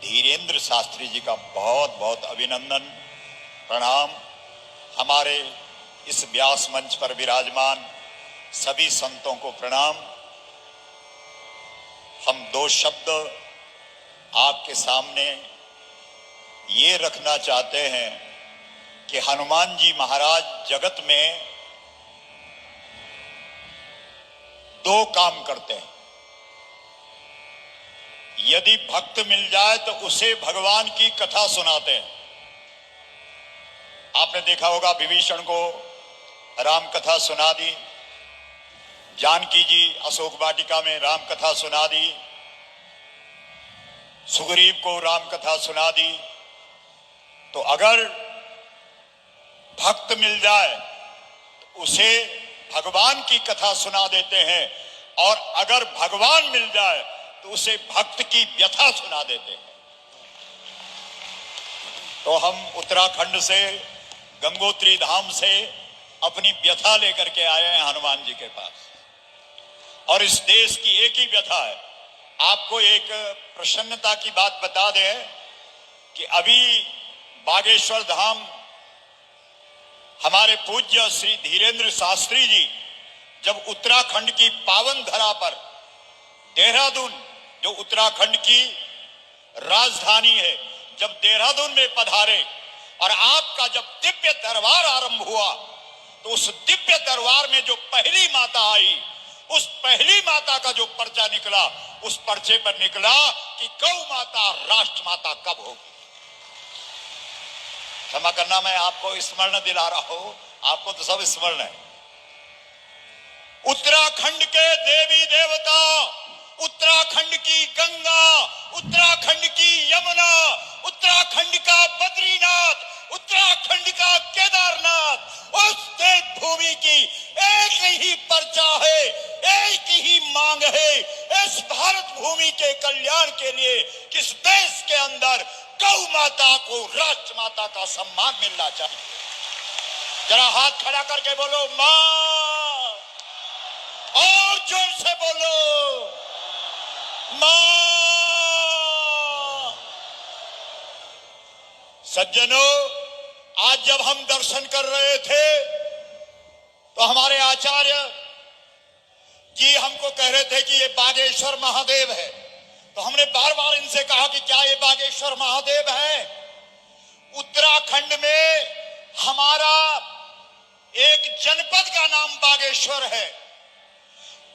धीरेन्द्र शास्त्री जी का बहुत बहुत अभिनंदन, प्रणाम। हमारे इस व्यास मंच पर विराजमान सभी संतों को प्रणाम। हम दो शब्द आपके सामने ये रखना चाहते हैं कि हनुमान जी महाराज जगत में दो काम करते हैं। यदि भक्त मिल जाए तो उसे भगवान की कथा सुनाते हैं। आपने देखा होगा विभीषण को राम कथा सुना दी, जानकी जी अशोक वाटिका में राम कथा सुना दी, सुग्रीव को राम कथा सुना दी। तो अगर भक्त मिल जाए तो उसे भगवान की कथा सुना देते हैं, और अगर भगवान मिल जाए तो उसे भक्त की व्यथा सुना देते हैं। तो हम उत्तराखंड से, गंगोत्री धाम से अपनी व्यथा लेकर के आए हैं हनुमान जी के पास, और इस देश की एक ही व्यथा है। आपको एक प्रसन्नता की बात बता दें कि अभी बागेश्वर धाम हमारे पूज्य श्री धीरेन्द्र शास्त्री जी जब उत्तराखंड की पावन धरा पर, देहरादून जो उत्तराखंड की राजधानी है, जब देहरादून में पधारे और आपका जब दिव्य दरबार आरंभ हुआ, तो उस दिव्य दरबार में जो पहली माता आई, उस पहली माता का जो पर्चा निकला, उस पर्चे पर निकला कि गौ माता राष्ट्र माता कब होगी। क्षमा करना, मैं आपको स्मरण दिला रहा हूं, आपको तो सब स्मरण है। उत्तराखंड के देवी देवता, उत्तराखंड की गंगा, उत्तराखंड की यमुना, उत्तराखंड का बद्रीनाथ, उत्तराखंड का केदारनाथ, उस देव भूमि की एक ही पर्चा है, एक ही मांग है, इस भारत भूमि के कल्याण के लिए किस देश के अंदर गौ माता को राष्ट्र माता का सम्मान मिलना चाहिए। जरा हाथ खड़ा करके बोलो मां, और जोर से बोलो मां। सज्जनों, आज जब हम दर्शन कर रहे थे तो हमारे आचार्य जी हमको कह रहे थे कि ये बागेश्वर महादेव है। तो हमने बार बार इनसे कहा कि क्या ये बागेश्वर महादेव है? उत्तराखंड में हमारा एक जनपद का नाम बागेश्वर है,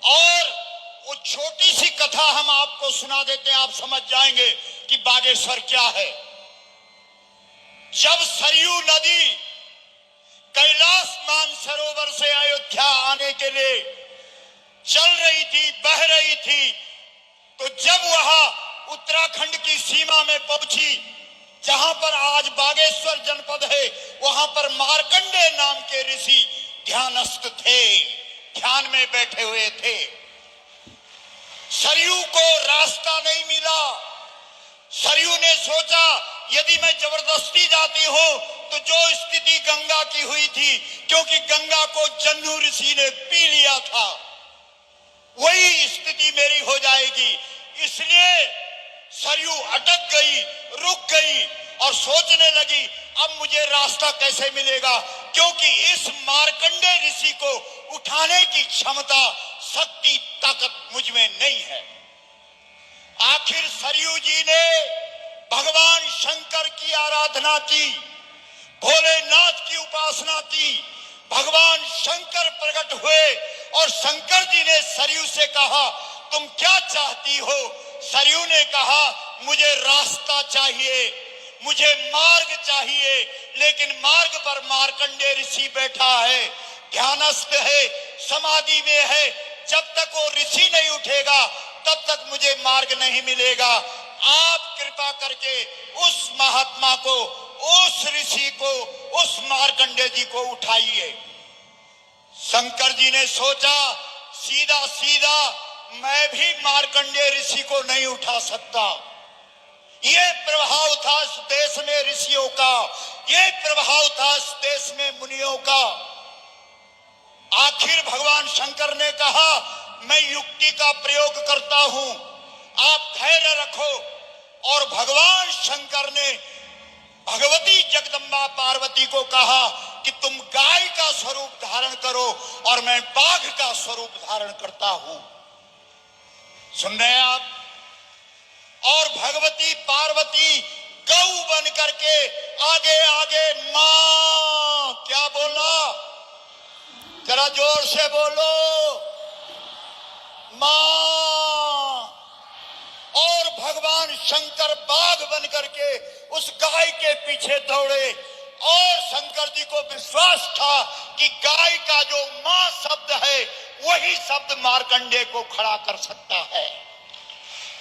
और वो छोटी सी कथा हम आपको सुना देते हैं, आप समझ जाएंगे कि बागेश्वर क्या है। जब सरयू नदी कैलाश मानसरोवर से अयोध्या आने के लिए चल रही थी, बह रही थी, तो जब वह उत्तराखंड की सीमा में पहुंची, जहां पर आज बागेश्वर जनपद है, वहां पर मार्कंडे नाम के ऋषि ध्यानस्थ थे, ध्यान में बैठे हुए थे। सरयू को रास्ता नहीं मिला। सरयू ने सोचा यदि मैं जबरदस्ती जाती हूं तो जो स्थिति गंगा की हुई थी, क्योंकि गंगा को जन्नू ऋषि ने पी लिया था, वही स्थिति मेरी हो जाएगी। इसलिए सरयू अटक गई, रुक गई और सोचने लगी अब मुझे रास्ता कैसे मिलेगा, क्योंकि इस मार्कंडे ऋषि को उठाने की क्षमता, शक्ति, ताकत मुझ में नहीं है। आखिर सरयू जी ने भगवान शंकर की आराधना की, भोलेनाथ की उपासना की। भगवान शंकर प्रकट हुए और शंकर जी ने सरयू से कहा तुम क्या चाहती हो? सरयू ने कहा मुझे रास्ता चाहिए, मुझे मार्ग चाहिए, लेकिन मार्ग पर मार्कंडे ऋषि बैठा है, ध्यानस्थ है, समाधि में है। जब तक वो ऋषि नहीं उठेगा तब तक मुझे मार्ग नहीं मिलेगा। आप कृपा करके उस महात्मा को, उस ऋषि को, उस मार्कंडे जी को उठाइए। शंकर जी ने सोचा सीधा सीधा मैं भी मार्कंडे ऋषि को नहीं उठा सकता। ये प्रभाव था इस देश में ऋषियों का, ये प्रभाव था इस देश में मुनियों का। आखिर भगवान शंकर ने कहा मैं युक्ति का प्रयोग करता हूं, आप धैर्य रखो, और भगवान शंकर ने भगवती जगदम्बा पार्वती को कहा कि तुम गाय का स्वरूप धारण करो और मैं बाघ का स्वरूप धारण करता हूं। सुन रहे हैं आप? और भगवती पार्वती गौ बन करके आगे आगे मां, क्या बोला, जरा जोर से बोलो, मां। और भगवान शंकर बाघ बन करके उस गाय के पीछे दौड़े और शंकर जी को विश्वास था कि गाय का जो मां शब्द है वही शब्द मार्कंडेय को खड़ा कर सकता है।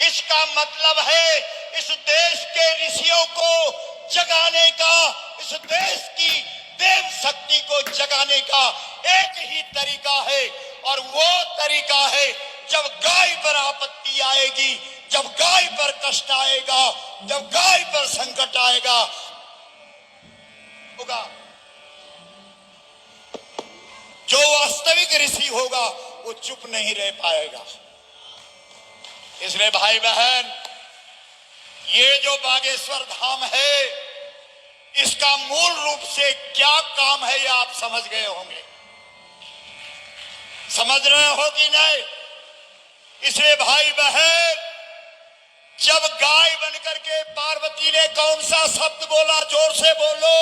इसका मतलब है इस देश के ऋषियों को जगाने का, इस देश की देव शक्ति को जगाने का एक ही तरीका है और वो तरीका है जब गाय पर आपत्ति आएगी, जब गाय पर कष्ट आएगा, जब गाय पर संकट आएगा होगा, जो वास्तविक ऋषि होगा वो चुप नहीं रह पाएगा। इसलिए भाई बहन, ये जो बागेश्वर धाम है इसका मूल रूप से क्या काम है ये आप समझ गए होंगे। समझ रहे हो कि नहीं? इसलिए भाई बहन, जब गाय बनकर के पार्वती ने कौन सा शब्द बोला, जोर से बोलो,